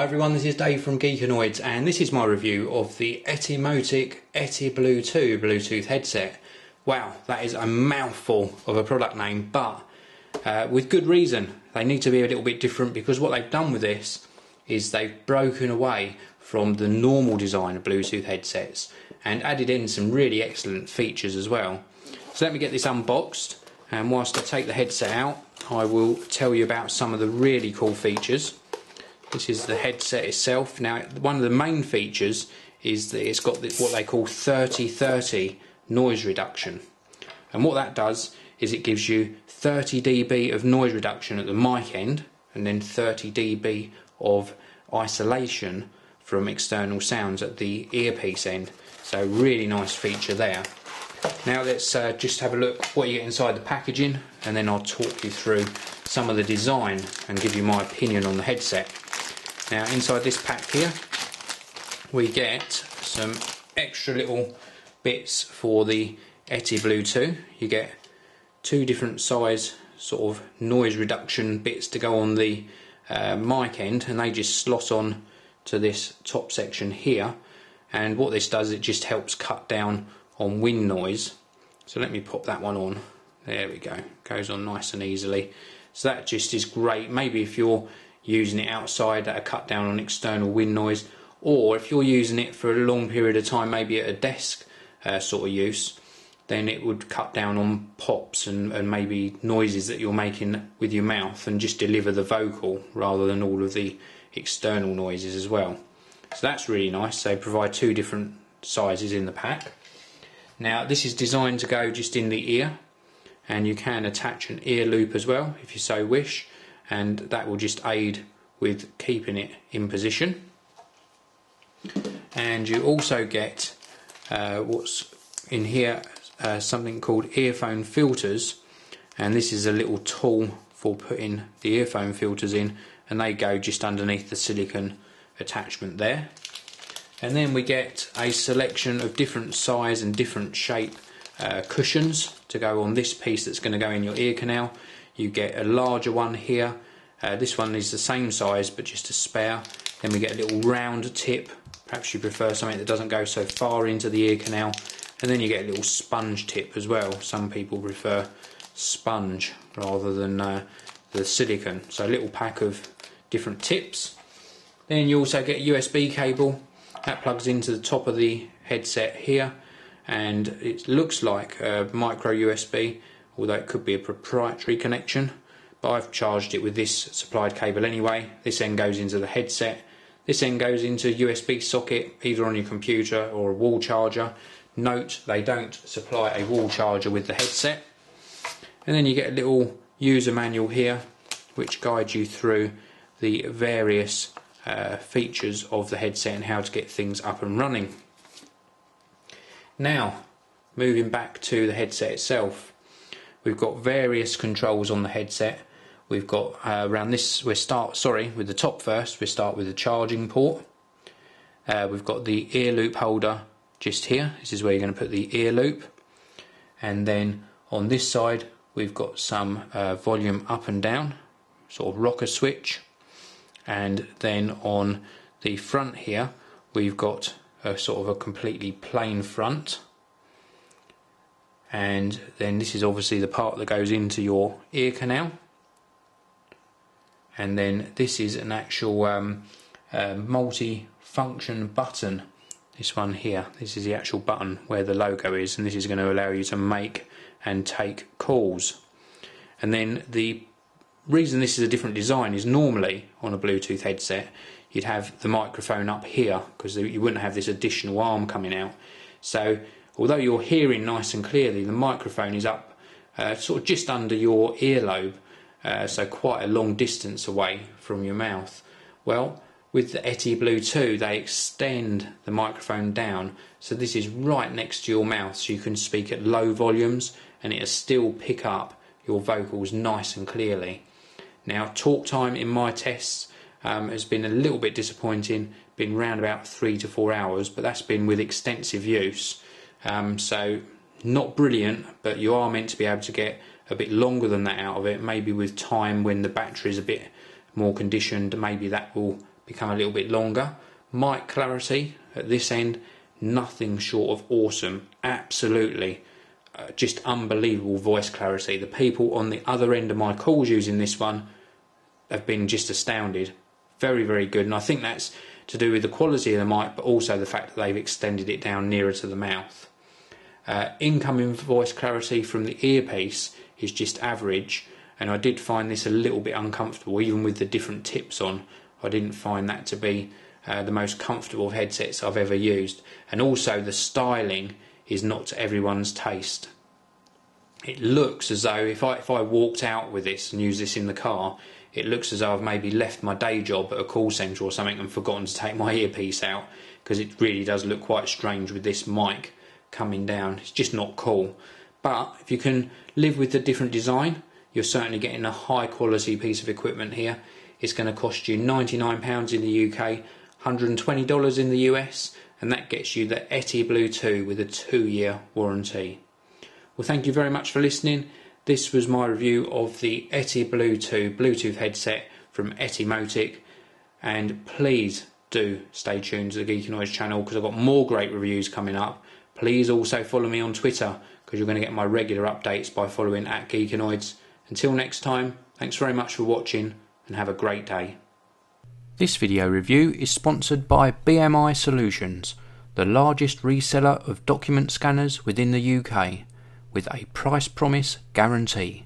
everyone, this is Dave from Geekanoids and this is my review of the Etymotic etyBLU2 Bluetooth headset. Wow, that is a mouthful of a product name, but with good reason. They need to be a little bit different because what they've done with this is they've broken away from the normal design of Bluetooth headsets and added in some really excellent features as well. So let me get this unboxed, and whilst I take the headset out I will tell you about some of the really cool features. This is the headset itself. Now, one of the main features is that it's got what they call 30-30 noise reduction, and what that does is it gives you 30 dB of noise reduction at the mic end and then 30 dB of isolation from external sounds at the earpiece end. So really nice feature there. Now let's just have a look what you get inside the packaging, and then I'll talk you through some of the design and give you my opinion on the headset. Now inside this pack here we get some extra little bits for the etyBLU2. You get two different size sort of noise reduction bits to go on the mic end, and they just slot on to this top section here, and what this does, it just helps cut down on wind noise. So let me pop that one on. There we go, goes on nice and easily. So that just is great, maybe if you're using it outside, that'll cut down on external wind noise, or if you're using it for a long period of time, maybe at a desk sort of use, then it would cut down on pops and maybe noises that you're making with your mouth and just deliver the vocal rather than all of the external noises as well. So that's really nice. They provide two different sizes in the pack. Now this is designed to go just in the ear, and you can attach an ear loop as well if you so wish, and that will just aid with keeping it in position. And you also get what's in here, something called Earphone Filters, and this is a little tool for putting the earphone filters in, and they go just underneath the silicone attachment there. And then we get a selection of different size and different shape cushions to go on this piece that's going to go in your ear canal. You get a larger one here. This one is the same size but just a spare. Then we get a little round tip. Perhaps you prefer something that doesn't go so far into the ear canal. And then you get a little sponge tip as well. Some people prefer sponge rather than the silicone. So a little pack of different tips. Then you also get a USB cable that plugs into the top of the headset here, and it looks like a micro USB, although it could be a proprietary connection, but I've charged it with this supplied cable anyway. This end goes into the headset, this end goes into a USB socket either on your computer or a wall charger. Note, they don't supply a wall charger with the headset. And then you get a little user manual here which guides you through the various features of the headset and how to get things up and running. Now, moving back to the headset itself, we've got various controls on the headset. We've got around this, with the top first. We start with the charging port. We've got the ear loop holder just here. This is where you're going to put the ear loop, and then on this side we've got some volume up and down, sort of rocker switch. And then on the front here we've got a sort of a completely plain front, and then this is obviously the part that goes into your ear canal, and then this is an actual multi-function button. This one here, this is the actual button where the logo is, and this is going to allow you to make and take calls. And then the reason this is a different design is normally on a Bluetooth headset you'd have the microphone up here because you wouldn't have this additional arm coming out. So although you're hearing nice and clearly, the microphone is up sort of just under your earlobe, so quite a long distance away from your mouth. Well, with the etyBLU2 they extend the microphone down, so this is right next to your mouth, so you can speak at low volumes and it'll still pick up your vocals nice and clearly. Now, talk time in my tests has been a little bit disappointing, been around about 3 to 4 hours, but that's been with extensive use. So not brilliant, but you are meant to be able to get a bit longer than that out of it. Maybe with time when the battery is a bit more conditioned, maybe that will become a little bit longer. Mic clarity at this end, nothing short of awesome. Absolutely just unbelievable voice clarity. The people on the other end of my calls using this one have been just astounded. Very, very good, and I think that's to do with the quality of the mic, but also the fact that they've extended it down nearer to the mouth. Incoming voice clarity from the earpiece is just average, and I did find this a little bit uncomfortable. Even with the different tips on, I didn't find that to be the most comfortable headsets I've ever used, and also the styling is not to everyone's taste. It looks as though if I walked out with this and used this in the car, it looks as though I've maybe left my day job at a call centre or something and forgotten to take my earpiece out, because it really does look quite strange with this mic coming down. It's just not cool. But if you can live with the different design, you're certainly getting a high quality piece of equipment here. It's going to cost you £99 in the UK, $120 in the US, and that gets you the etyBLU2 with a 2-year warranty. Well, thank you very much for listening. This was my review of the etyBLU2 Bluetooth headset from Etymotic, and please do stay tuned to the Geekanoids channel because I've got more great reviews coming up. Please also follow me on Twitter because you're going to get my regular updates by following @Geekanoids. Until next time, thanks very much for watching and have a great day. This video review is sponsored by BMI Solutions, the largest reseller of document scanners within the UK, with a price promise guarantee.